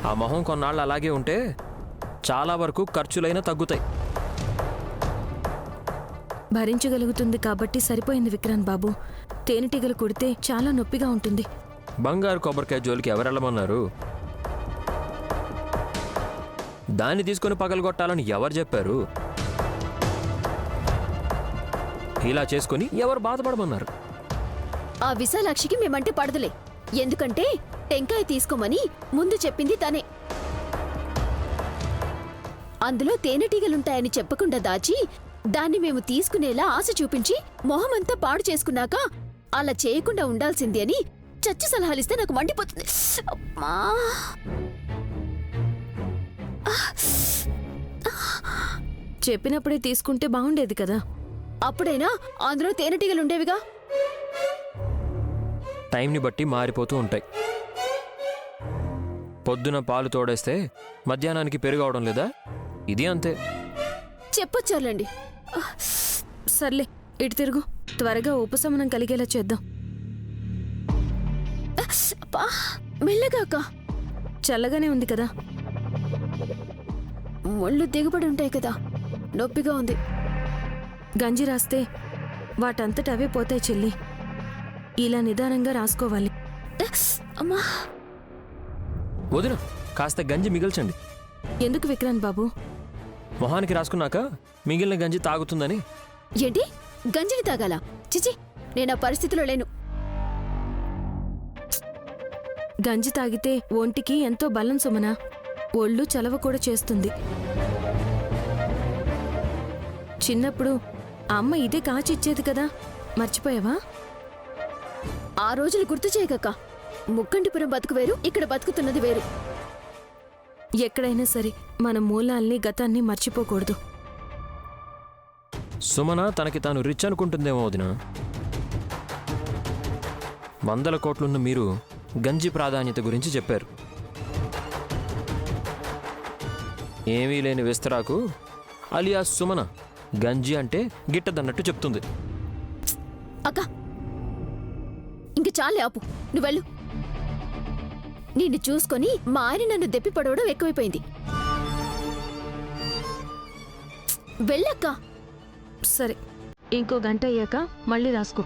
ఆ మొహం కొన్నాళ్ళు అలాగే ఉంటే చాలా వరకు ఖర్చులైనా తగ్గుతాయి. భరించగలుగుతుంది కాబట్టి సరిపోయింది విక్రాంత్ బాబు. తేనెటీగలు కుడితే చాలా నొప్పిగా ఉంటుంది. బంగారు కొబ్బరికాయ జోలికి ఎవరెళ్ళమన్నారు? దాన్ని తీసుకుని పగలగొట్టాలని ఎవరు చెప్పారు? ఇలా చేసుకుని ఎవరు బాధపడమన్నారు? ఆ విశాలాక్షికి మేమంటే పడదులే. ఎందుకంటే టెంకాయ తీసుకోమని ముందు చెప్పింది తనే. అందులో తేనెటీగలుంటాయని చెప్పకుండా దాచి దాన్ని మేము తీసుకునేలా ఆశ చూపించి మొహమంతా పాడు చేసుకున్నాక అలా చేయకుండా ఉండాల్సింది అని చచ్చి సలహాలిస్తే నాకు మండిపోతుంది. అమ్మా! చెప్పినప్పుడే తీసుకుంటే బాగుండేది కదా. అప్పుడైనా అందులో తేనెటీగలుండేవిగా. టైంని బట్టి మారిపోతూ ఉంటాయి. పొద్దున పాలు తోడేస్తే మధ్యాహ్నానికి పెరుగవడం లేదా? ఇది అంతే. చెప్పొచ్చాలండి. సర్లే, ఇటు తిరుగు. త్వరగా ఉపశమనం కలిగేలా చేద్దాం. అబ్బా, మెల్లగా అక్క. చల్లగానే ఉంది కదా. ఒళ్ళు దిగుబడి ఉంటాయి కదా, నొప్పిగా ఉంది. గంజి రాస్తే వాటంతట అవే పోతాయి చెల్లి. ఇలా నిదానంగా రాసుకోవాలి. అమ్మా, వదిన, కాస్త గంజి మిగిల్చండి. ఎందుకు విక్రాంత్ బాబు? మొహానికి రాసుకున్నాక మిగిలిన గంజి తాగుతుందని. ఏంటి గంజిని తాగాల? చిచి, నేను ఆ పరిస్థితిలో లేను. గంజి తాగితే ఒంటికి ఎంతో బలం సుమనా. ఒళ్ళు చలవ కూడా చేస్తుంది. చిన్నప్పుడు అమ్మ ఇదే కాచిచ్చేది కదా, మర్చిపోయావా? ఆ రోజులు గుర్తు చేయకక్క. ముక్కంటిపురం బతుకు వేరు, ఇక్కడ బతుకుతున్నది వేరు. ఎక్కడైనా సరే మన మూలాల్ని గతాన్ని మర్చిపోకూడదు. సుమన తనకి తాను రిచ్ అనుకుంటుందేమో వదిన. 100 కోట్లున్న మీరు గంజి ప్రాధాన్యత గురించి చెప్పారు. ఏమీ లేని విస్తరాకు అలియాస్ సుమన గంజి అంటే గిట్టదన్నట్టు చెప్తుంది. అక్క, ఇంక చాలే, ఆపు. నువ్వెళ్ళు. నిన్ను చూసుకొని మా ఆయన నన్ను దెప్పి పడవడం ఎక్కువైపోయింది. వెళ్ళక్క. సరే, ఇంకో గంట అయ్యాక మళ్ళీ రాసుకో.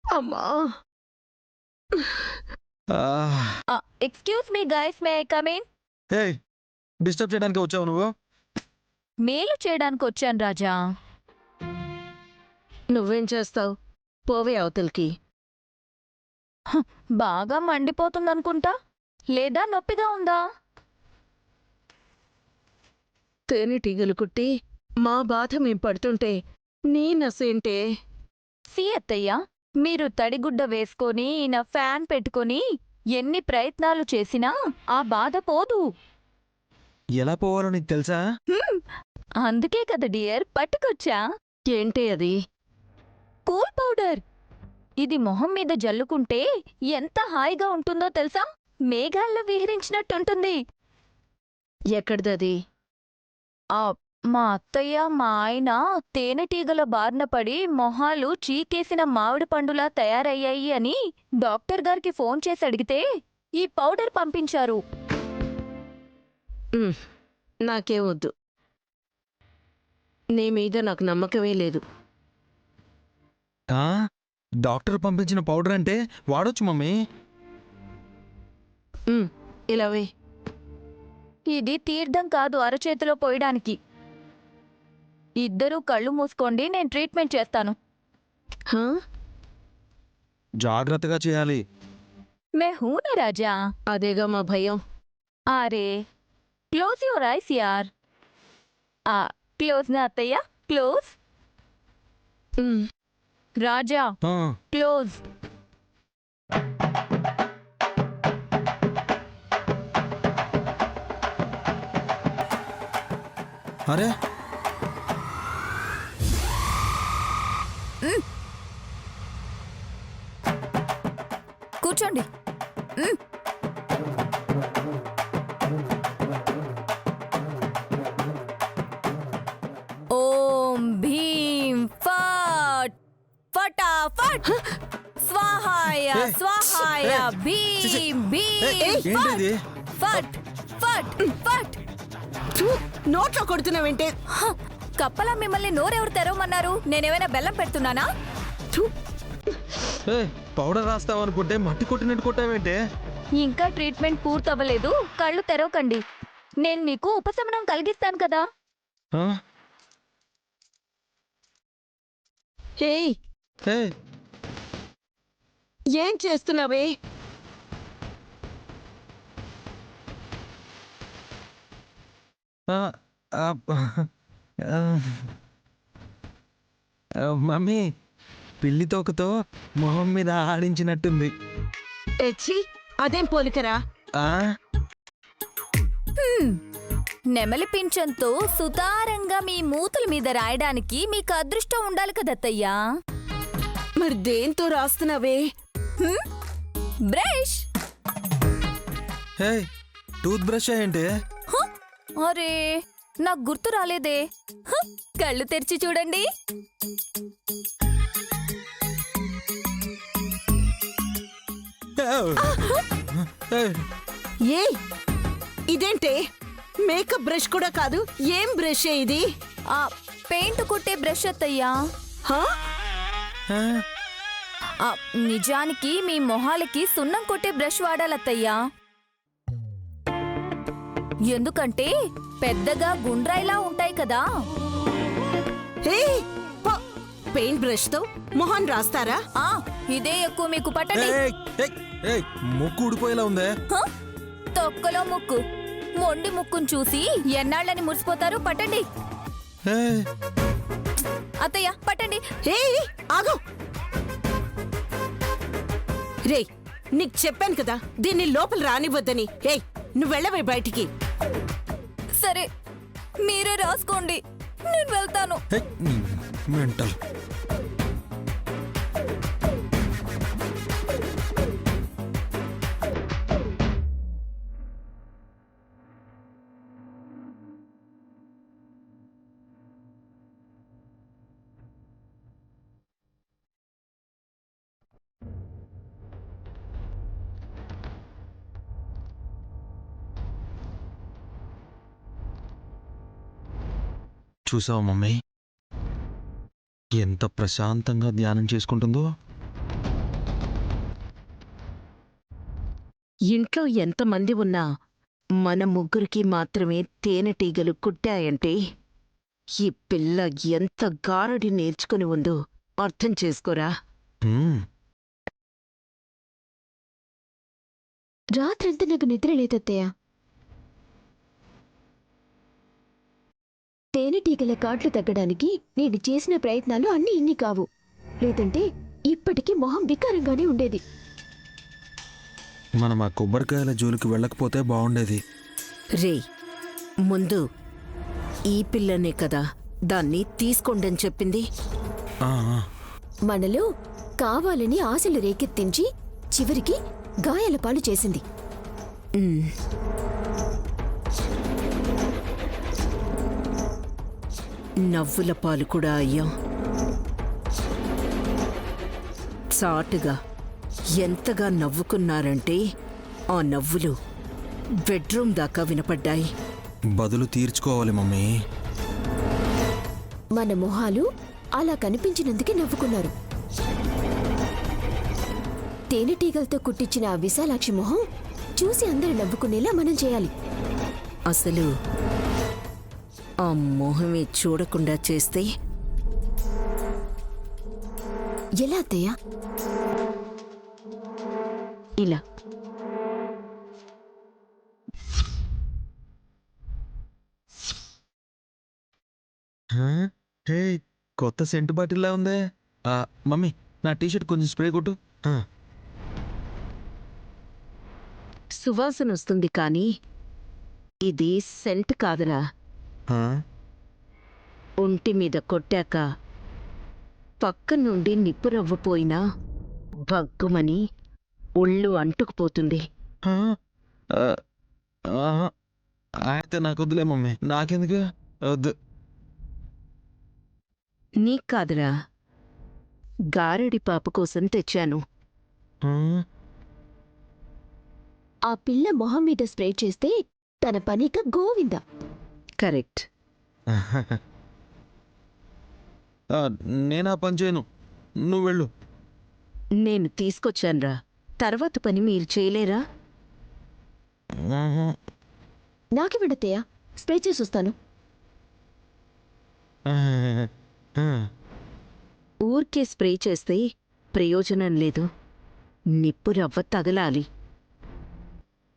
అమ్మా. Excuse me guys, may I come in? Hey, disturb చేయడానికి వచ్చావు నువ్వు? మేలు చేయడానికి వచ్చాను రాజా. నువ్వేం చేస్తావు? పోవే అవతలికి. బాగా మండిపోతుందనుకుంటా, లేదా నొప్పిగా ఉందా? తేనెటీగలు కుట్టి మా బాధ మేం పడుతుంటే నీ నసేంటే? సి అత్తయ్య, మీరు తడిగుడ్డ వేసుకొని నా ఫ్యాన్ పెట్టుకొని ఎన్ని ప్రయత్నాలు చేసినా ఆ బాధ పోదు. ఎలా పోవాలో నీకు తెలుసా? అందుకే కదా డియర్ పట్టుకొచ్చా. ఏంటే అది? Cool powder. ఇది మొహం మీద జల్లుకుంటే ఎంత హాయిగా ఉంటుందో తెలుసా? మేఘాల్లో విహరించినట్టుంటుంది. ఎక్కడిదది? మా అత్తయ్య మా ఆయన తేనెటీగల బారిన పడి మొహాలు చీకేసిన మామిడి పండులా తయారయ్యాయి అని డాక్టర్ గారికి ఫోన్ చేసి అడిగితే ఈ పౌడర్ పంపించారు. నాకే వద్దు. నీ మీద నాకు నమ్మకమే లేదు. డాక్టర్ పంపించిన పౌడర్ అంటే వాడొచ్చు మమ్మీ. ఇలావే. ఇది తీర్థం కాదు అరచేతిలో పోయడానికి. ఇద్దరూ కళ్ళు మూసుకోండి, నేను ట్రీట్మెంట్ చేస్తాను. జాగ్రత్తగా చేయాలి. మే హూనా రాజా. అదేగా మా భయం. అరే, క్లోజ్ యువర్ ఐస్ యార్. క్లోజ్ నా అత్తయ్య, క్లోజ్. రాజా, క్లోజ్. అరే, కూర్చోండి. ఓం భీం ఫట్ ఫటాఫట్ స్వాహాయ స్వాహాయ భీం భీం ఏంటిది? ఫట్ ఫట్ ఫట్. నోట్లో కొడుతున్నావేంటే? కప్పలా మిమ్మల్ని నోరెవరు తెరవమన్నారు? నేనేమైనా బెల్లం పెడుతున్నానా? పౌడర్ రాస్తావనుకుంటే మట్టి కొట్టినట్టు కొట్టావేంటే? ఇంకా ట్రీట్మెంట్ పూర్తవ్వలేదు, కళ్ళు తెరవకండి. నేను మీకు ఉపశమనం కలిగిస్తాను కదా. ఆ? ఏయ్, ఏయ్, ఏం చేస్తున్నావే? ఆ, ఆ, ఆ, మమ్మీ పిల్లి తోకతో మొహం మీద ఆడించినట్టుంది. ఎచ్చి, అదేం పోలికరా? ఆ? నెమలి పింఛంతో సుతారంగా మీ మూతుల మీద రాయడానికి మీకు అదృష్టం ఉండాలి కదత్తయ్యా. మరి దేంతో రాస్తున్నావే? బ్రష్. ఏయ్, టూత్ బ్రష్ ఏంటి? అరే, నాకు గుర్తు రాలేదే. కళ్ళు తెరిచి చూడండి. ఏయ్, ఏయ్, ఇదేంటే? మేకప్ బ్రష్ కూడా కాదు, ఏం బ్రష్ ఇది? ఆ పెయింట్ కొట్టే బ్రష్ అత్తయ్యా. హా? ఆ? ఆ, నిజానికి మీ మొహాలకి సున్నం కొట్టే బ్రష్ వాడాలత్తయ్యా. ఎందుకంటే పెద్దగా గుండ్రాయిలా ఉంటాయి కదా. ఏయ్, పెయింట్ బ్రష్ తో మొహం రాస్తారా? ఆ ఇదే ఎక్కువ మీకు పట్టండి. ఏయ్, ఏయ్, ఏయ్, ముక్కు ఊడిపోయేలా ఉందే. హ? తొక్కలో ముక్కు, మొండి ముక్కును చూసి ఎన్నాళ్ళని మురిసిపోతారు. పట్టండి ఏయ్, అత్తయ్య, పట్టండి. ఏయ్, ఆగు. రేయ్, నీకు చెప్పాను కదా దీన్ని లోపల రానివ్వద్దని. ఏయ్, నువ్వు వెళ్ళవే బయటికి. సరే, మీరే రాసుకోండి, నేను వెళ్తాను. ఏయ్, మెంటల్. చూసావా మమ్మీ, ఎంత ప్రశాంతంగా ధ్యానం చేసుకుంటుందో. ఇంట్లో ఎంతమంది ఉన్నా మన ముగ్గురికి మాత్రమే తేనెటీగలు కుట్టాయంటే ఈ పిల్ల ఎంత గారడి నేర్చుకుని ఉందో అర్థం చేసుకోరా. హ్మ్, రాత్రంతా నాకు నిద్ర లేదత్తయ్య. తేనెటీగల కాట్లు తగ్గడానికి నేను చేసిన ప్రయత్నాలు అన్నీ ఇన్ని కావు. లేదంటే ఇప్పటికీ మొహం వికారంగానే ఉండేది. మనం ఆ కొబ్బరికాయల జోలికి వెళ్ళకపోతే బాగుండేది. రే, ముందు ఈ పిల్లనే కదా దాన్ని తీసుకోండని చెప్పింది. ఆ, ఆ. మనలో కావాలని ఆశలు రేకెత్తించి చివరికి గాయాల పాలు చేసింది. ఉమ్. నవ్వుల పాలు కూడా అయ్యాం. చాటుగా ఎంతగా నవ్వుకున్నారంటే ఆ నవ్వులు బెడ్రూమ్ దాకా వినపడ్డాయి. బదులు తీర్చుకోవాలి మమ్మీ. మన మొహాలు అలా కనిపించినందుకే నవ్వుకున్నారు. తేనెటీగలతో కుట్టించిన ఆ విశాలాక్షి మొహం చూసి అందరూ నవ్వుకునేలా మనం చేయాలి. అసలు ఆ మొహమే చూడకుండా చేస్తే ఎలా అత్తయ్య? ఇలా. హా? హే, కొత్త సెంటు బాటిల్లా ఉందే. మమ్మీ, నా టీషర్ట్ కొంచెం స్ప్రే కొట్టు. ఆ. సువాసన వస్తుంది కానీ ఇది సెంట్ కాదురా. ఆ? ఒంటి మీద కొట్టాక పక్క నుండి నిప్పురవ్వపోయినా భగ్గుమని ఒళ్ళు అంటుకుపోతుంది. ఆ? అయితే నాకు వద్దులే మమ్మీ, నాకెందుకు వద్దు. నీకు కాదురా, గారడి పాప కోసం తెచ్చాను. ఆ పిల్ల మొహం మీద స్ప్రే చేస్తే తన పనిక గోవింద. కరెక్ట్. నేనా పని చేయను, నువ్వు వెళ్ళు. నేను తీసుకొచ్చాన్రా, తర్వాత పని మీరు చేయలేరా? నాకివ్వండత్తయ్య, స్ప్రే చేసి వస్తాను. ఊర్కే స్ప్రే చేస్తే ప్రయోజనం లేదు, నిప్పు రవ్వ తగలాలి.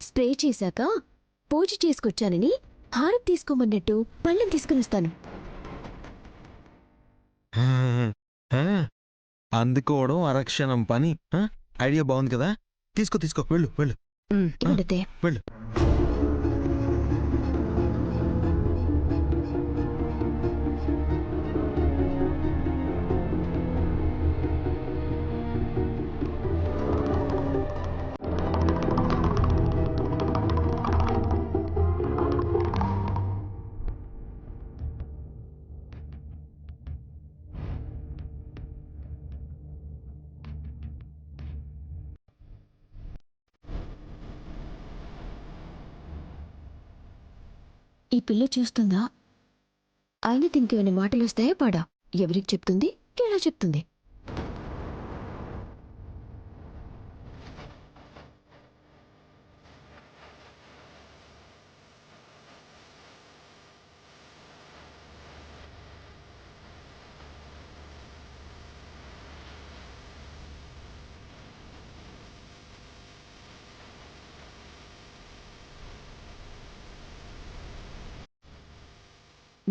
స్ప్రే చేశాక పూజ చేసుకొచ్చానని హారతి తీసుకోమన్నట్టు పళ్ళెం తీసుకుని వస్తాను. అందుకోవడం అరక్షణం పని. ఐడియా బాగుంది కదా, తీసుకో తీసుకో, వెళ్ళు వెళ్ళు ఇవ్వండత్తయ్య. వెళ్ళు. ఈ పిల్ల చూస్తుందా? ఆయన తింకేమైనా మాటలు వస్తాయా పాడా? ఎవరికి చెప్తుంది, ఎలా చెప్తుంది?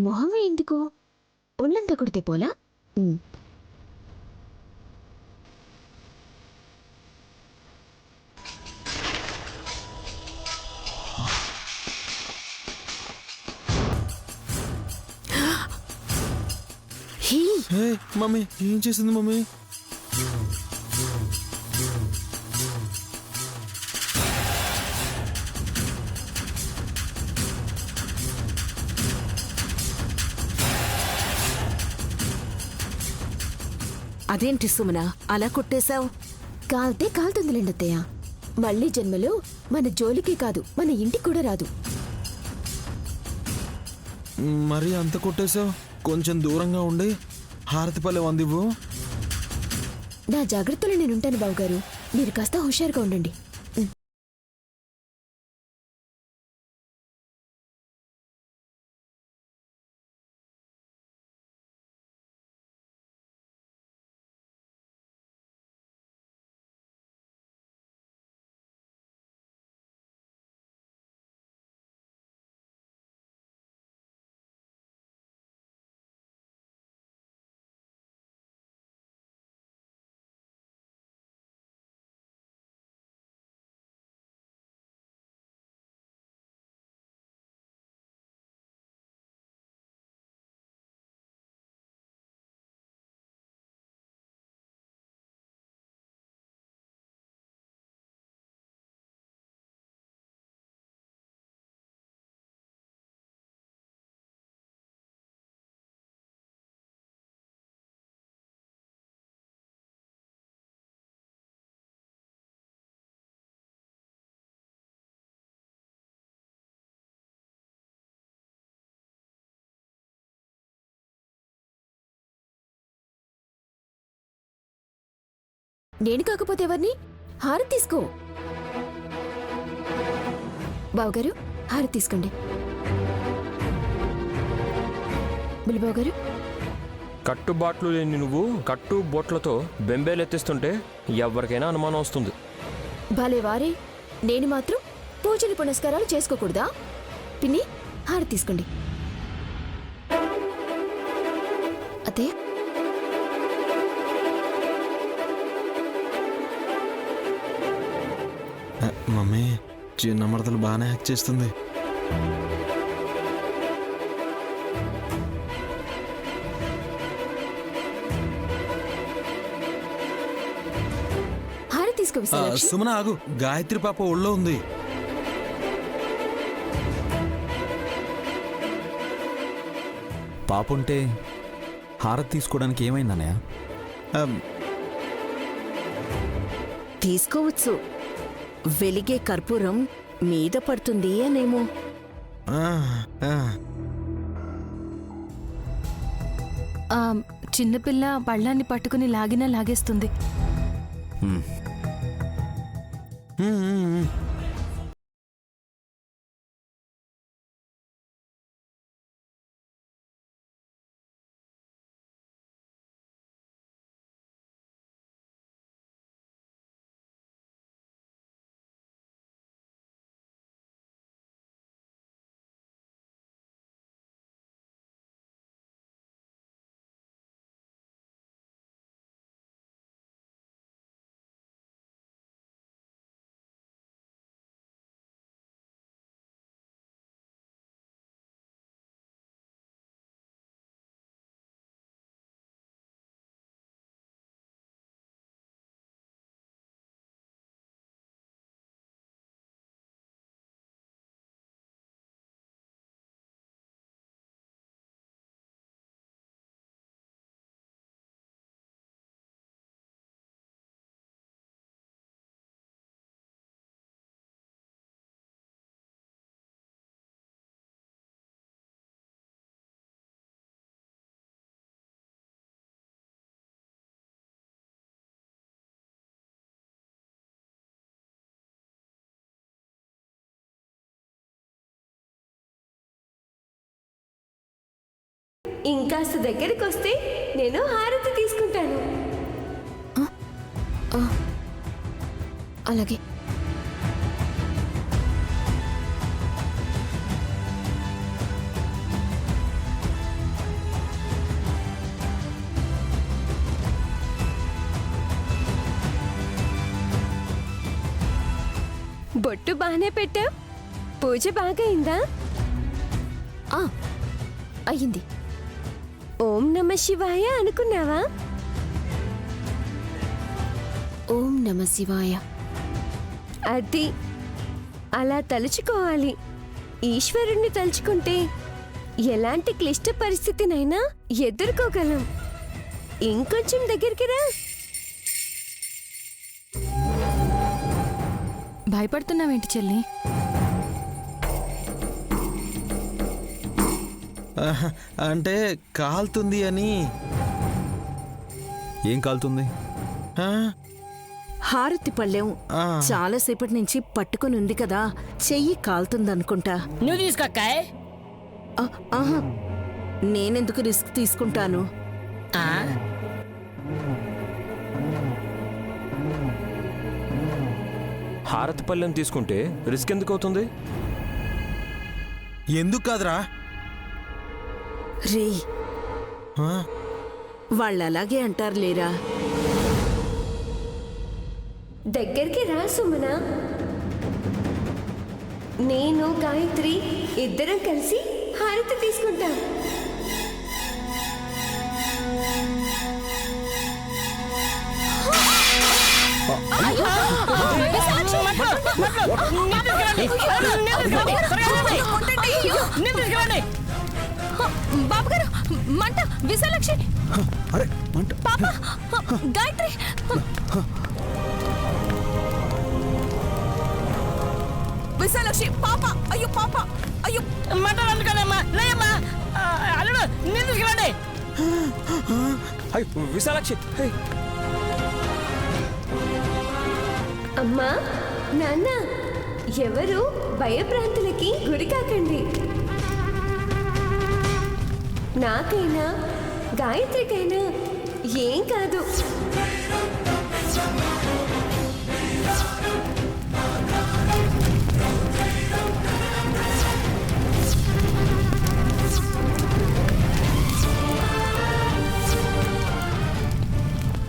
మొహమే ఎందుకు? ఒళ్ళంతా కొడితే పోలా? హే మమ్మీ, ఏం చేసింది మమ్మీ? అదేంటి సుమన అలా కొట్టేశావు? కాల్తే కాలుతుందిలేండత్తయ్య. మళ్ళీ జన్మలో మన జోలికి కాదు, మన ఇంటికి కూడా రాదు. మరి అంత కొట్టేశావు, కొంచెం దూరంగా ఉండి హారతి పల్లె వందివ్వు. నా జాగ్రత్తలో నేనుంటాను బావుగారు, మీరు కాస్త హుషారుగా ఉండండి. నేను కాకపోతే ఎవరిని? హారతి తీసుకో బావుగారు, హారతి తీసుకోండి. బుల్లిబావుగారు, కట్టుబాట్లు లేని నువ్వు కట్టు బొట్లతో బెంబేలెత్తిస్తుంటే ఎవరికైనా అనుమానం వస్తుంది. భలే వారే, నేను మాత్రం పూజలు పునస్కారాలు చేసుకోకూడదా? పిన్ని, హారతి తీసుకోండి. అతే మమ్మీ, చిన్న మడతలు బాగానే హ్యాక్ చేస్తుంది. హారతి తీసుకో విశాలాక్షి. సుమన ఆగు, గాయత్రి పాప ఒళ్ళో ఉంది. పాపుంటే హారతి తీసుకోవడానికి ఏమైందన్నయ్య? తీసుకోవచ్చు. వెలిగే కర్పూరం మీద పడుతుంది అనేమో. ఆ, చిన్నపిల్ల పళ్ళాన్ని పట్టుకుని లాగినా లాగేస్తుంది. హ్మ్. ఇంకాస్త దగ్గరికి వస్తే నేను హారతి తీసుకుంటాను. అలాగే. బొట్టు బాగానే పెట్టావు. పూజ బాగా అయిందా? అయ్యింది. ఓం నమ శివాయ అనుకున్నావా? ఓం నమ శివాయ. అది అలా తలుచుకోవాలి. ఈశ్వరుణ్ణి తలుచుకుంటే ఎలాంటి క్లిష్ట పరిస్థితినైనా ఎదుర్కోగలం. ఇంకొంచెం దగ్గరికి రా. భయపడుతున్నావేంటి చెల్లి? అంటే కాలుతుంది అని. ఏం కాలుతుంది? ఆ, హారతి పళ్ళెం ఆ. చాలాసేపటి నుంచి పట్టుకుని ఉంది కదా, చెయ్యి కాలుతుందనుకుంటా. నువ్వు తీసుకొక్కాయ్. ఆహా, నేనెందుకు రిస్క్ తీసుకుంటాను? హారతి పళ్ళెం తీసుకుంటే రిస్క్ ఎందుకు అవుతుంది? ఎందుకు కాదురా? రే, ఆ, వాళ్ళు అలాగే అంటారు లేరా. దగ్గరికి రా సుమన. నేను గాయత్రి ఇద్దరం కలిసి హారతి తీసుకుంటాం. బాబు గారు, మంట! విశాలక్షి! అరే మంట! పాప! గాయత్రి! విశాలక్షి! పాప! అయ్యో పాప! అయ్యో మంటలు అందుకనమ్మా, లేమ్మా. అల్లుడు నేను తీసుకురండి. అయ్యో విశాలాక్షి! హే! అమ్మా, నాన్న, ఎవరు భయభ్రాంతులకి గురి కాకండి. నాకైనా గాయత్రికైనా ఏం కాదు.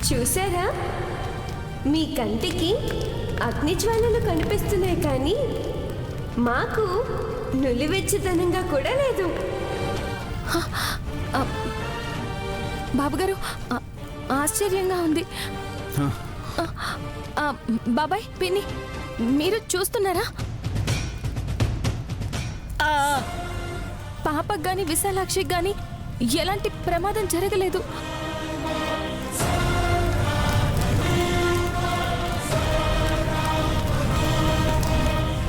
చూసారా, మీ కంటికి అగ్నిజ్వాలలు కనిపిస్తున్నాయి, కానీ మాకు నులివెచ్చదనంగా కూడా లేదు. బాబుగారు, ఆశ్చర్యంగా ఉంది. బాబాయ్, పిన్ని, మీరు చూస్తున్నారా? పాపకు గాని విశాలాక్షికి గాని ఎలాంటి ప్రమాదం జరగలేదు.